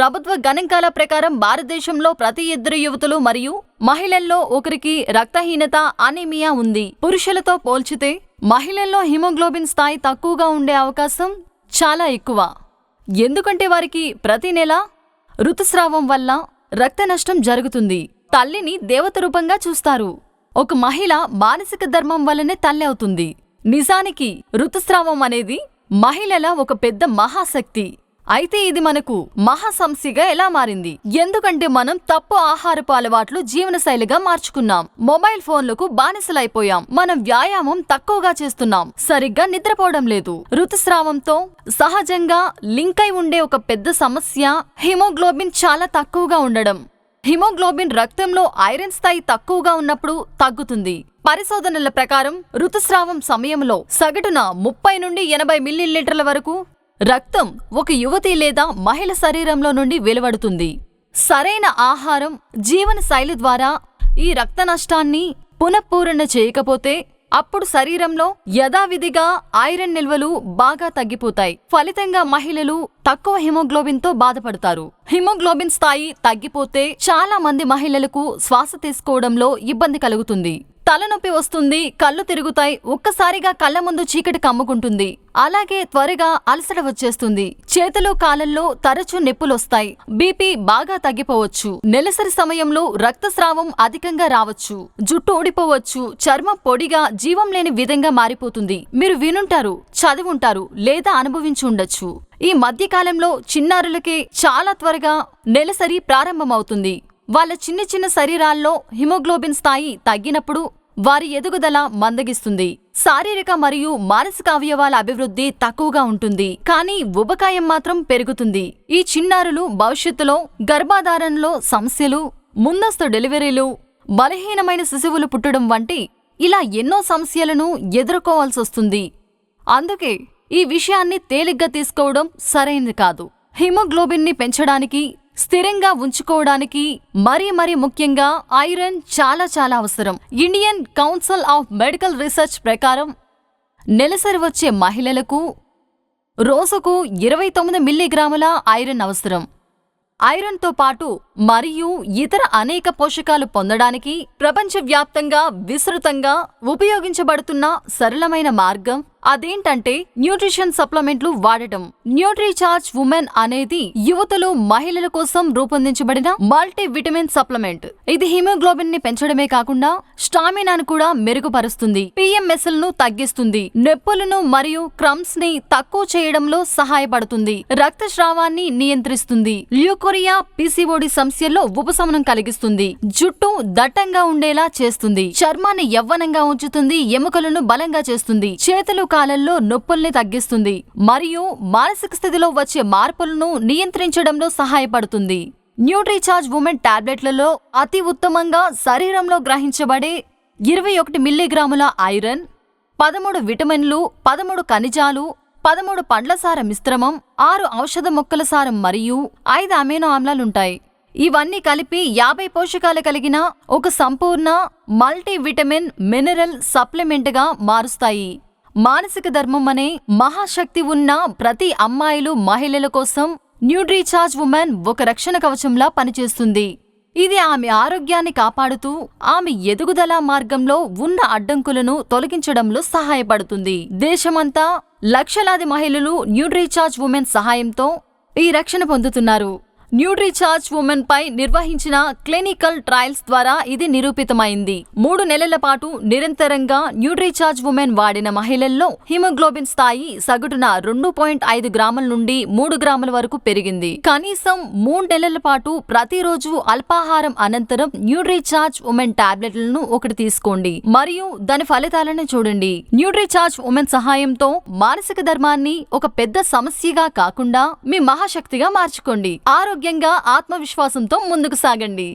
ప్రభుత్వ గణాంకాల ప్రకారం భారతదేశంలో ప్రతి 2 యువతులు మరియు మహిళల్లో ఒకరికి రక్తహీనత అనీమియా ఉంది. పురుషులతో పోల్చితే మహిళల్లో హిమోగ్లోబిన్ స్థాయి తక్కువగా ఉండే అవకాశం చాలా ఎక్కువ. ఎందుకంటే వారికి ప్రతి నెల ఋతుస్రావం వల్ల రక్త నష్టం జరుగుతుంది. తల్లిని దేవత రూపంగా చూస్తారు. ఒక మహిళ మానసిక ధర్మం వల్లనే తల్లి అవుతుంది. నిజానికి ఋతుస్రావం అనేది మహిళల ఒక పెద్ద మహాశక్తి. అయితే ఇది మనకు మహాసమస్యగా ఎలా మారింది? ఎందుకంటే మనం తప్పు ఆహారపు అలవాట్లు జీవనశైలిగా మార్చుకున్నాం. మొబైల్ ఫోన్లకు బానిసలైపోయాం. మనం వ్యాయామం తక్కువగా చేస్తున్నాం. సరిగ్గా నిద్రపోవడం లేదు. ఋతుస్రావంతో సహజంగా లింక్ అయి ఉండే ఒక పెద్ద సమస్య హిమోగ్లోబిన్ చాలా తక్కువగా ఉండడం. హిమోగ్లోబిన్ రక్తంలో ఐరన్ స్థాయి తక్కువగా ఉన్నప్పుడు తగ్గుతుంది. పరిశోధనల ప్రకారం ఋతుస్రావం సమయంలో సగటున 30 నుండి 80 మిల్లీలీటర్ల వరకు రక్తం ఒక యువతి లేదా మహిళ శరీరంలో నుండి వెలువడుతుంది. సరైన ఆహారం, జీవన శైలి ద్వారా ఈ రక్త నష్టాన్ని పునఃపూరణ చేయకపోతే అప్పుడు శరీరంలో యథావిధిగా ఐరన్ నిల్వలు బాగా తగ్గిపోతాయి. ఫలితంగా మహిళలు తక్కువ హిమోగ్లోబిన్ తో బాధపడతారు. హిమోగ్లోబిన్ స్థాయి తగ్గిపోతే చాలా మంది మహిళలకు శ్వాస తీసుకోవడంలో ఇబ్బంది కలుగుతుంది. తలనొప్పి వస్తుంది, కళ్ళు తిరుగుతాయి, ఒక్కసారిగా కళ్ళ ముందు చీకటి కమ్ముకుంటుంది. అలాగే త్వరగా అలసట వచ్చేస్తుంది. చేతులు కాళ్ళల్లో తరచూ నొప్పులొస్తాయి. బీపీ బాగా తగ్గిపోవచ్చు. నెలసరి సమయంలో రక్తస్రావం అధికంగా రావచ్చు. జుట్టు ఊడిపోవచ్చు. చర్మం పొడిగా జీవం లేని విధంగా మారిపోతుంది. మీరు వినుంటారు, చదివుంటారు లేదా అనుభవించి ఉండొచ్చు. ఈ మధ్యకాలంలో చిన్నారులకే చాలా త్వరగా నెలసరి ప్రారంభమవుతుంది. వాళ్ళ చిన్న చిన్న శరీరాల్లో హిమోగ్లోబిన్ స్థాయి తగ్గినప్పుడు వారి ఎదుగుదల మందగిస్తుంది. శారీరక మరియు మానసిక అవయవాల అభివృద్ధి తక్కువగా ఉంటుంది. కానీ ఉబకాయం మాత్రం పెరుగుతుంది. ఈ చిన్నారులు భవిష్యత్తులో గర్భధారణలో సమస్యలు, ముందస్తు డెలివరీలు, బలహీనమైన శిశువులు పుట్టడం వంటి ఇలా ఎన్నో సమస్యలను ఎదుర్కోవాల్సొస్తుంది. అందుకే ఈ విషయాన్ని తేలిగ్గా తీసుకోవడం సరైనది కాదు. హిమోగ్లోబిన్ ని పెంచడానికి, స్థిరంగా ఉంచుకోవడానికి మరీ ముఖ్యంగా ఐరన్ చాలా అవసరం. Indian council of medical research ప్రకారం నెలసరి వచ్చే మహిళలకు రోజుకు 29 మిల్లీగ్రాముల ఐరన్ అవసరం. ఐరన్తో పాటు మరియు ఇతర అనేక పోషకాలు పొందడానికి ప్రపంచవ్యాప్తంగా విస్తృతంగా ఉపయోగించబడుతున్న సరళమైన మార్గం అదేంటంటే న్యూట్రిషన్ సప్లిమెంట్లు వాడటం. న్యూట్రీచార్జ్ ఉమెన్ అనేది యువతులు, మహిళల కోసం రూపొందించబడిన మల్టీ విటమిన్ సప్లిమెంట్. ఇది హిమోగ్లోబిన్ ని పెంచడమే కాకుండా స్టామినాను కూడా మెరుగుపరుస్తుంది. PMSL ను తగ్గిస్తుంది. నొప్పులను మరియు క్రమ్స్ ని తక్కువ చేయడంలో సహాయపడుతుంది. రక్తస్రావాన్ని నియంత్రిస్తుంది. ల్యూకోరియా, PCOD సమస్యల్లో ఉపశమనం కలిగిస్తుంది. జుట్టు దట్టంగా ఉండేలా చేస్తుంది. చర్మాన్ని యవ్వనంగా ఉంచుతుంది. ఎముకలను బలంగా చేస్తుంది. చేతులు, కాలంలో నొప్పుల్ని తగ్గిస్తుంది మరియు మానసిక స్థితిలో వచ్చే మార్పులను నియంత్రించడంలో సహాయపడుతుంది. న్యూట్రీచార్జ్ ఉమెన్ టాబ్లెట్లలో అతి ఉత్తమంగా శరీరంలో గ్రహించబడే 21 మిల్లీగ్రాముల ఐరన్, 13 విటమిన్లు, 13 ఖనిజాలు, 13 పండ్ల సార మిశ్రమం, 6 ఔషధ మొక్కల సారం మరియు 5 అమైనో ఆమ్లాలుంటాయి. ఇవన్నీ కలిపి 50 పోషకాలు కలిగిన ఒక సంపూర్ణ మల్టీవిటమిన్ మినరల్ సప్లిమెంట్గా మారుస్తాయి. మానసిక ధర్మం అనే మహాశక్తి ఉన్న ప్రతి అమ్మాయిలు, మహిళల కోసం న్యూట్రీచార్జ్ ఉమెన్ ఒక రక్షణ కవచంలా పనిచేస్తుంది. ఇది ఆమె ఆరోగ్యాన్ని కాపాడుతూ ఆమె ఎదుగుదల మార్గంలో ఉన్న అడ్డంకులను తొలగించడంలో సహాయపడుతుంది. దేశమంతా లక్షలాది మహిళలు న్యూట్రీచార్జ్ ఉమెన్ సహాయంతో ఈ రక్షణ పొందుతున్నారు. న్యూట్రీచార్జ్ ఉమెన్ పై నిర్వహించిన క్లినికల్ ట్రయల్స్ ద్వారా ఇది నిరూపితమైంది. 3 నెలల పాటు నిరంతరంగా న్యూట్రీచార్జ్ ఉమెన్ వాడిన మహిళల్లో హిమోగ్లోబిన్ స్థాయి సగటున 2.5 గ్రాముల నుండి 3 గ్రాముల వరకు పెరిగింది. కనీసం 3 నెలల పాటు ప్రతిరోజు అల్పాహారం అనంతరం న్యూట్రీచార్జ్ ఉమెన్ టాబ్లెట్లను ఒకటి తీసుకోండి మరియు దాని ఫలితాలను చూడండి. న్యూట్రీచార్జ్ ఉమెన్ సహాయంతో మానసిక ధర్మాన్ని ఒక పెద్ద సమస్యగా కాకుండా మీ మహాశక్తిగా మార్చుకోండి. ఆరోగ్యంగా, ఆత్మవిశ్వాసంతో ముందుకు సాగండి.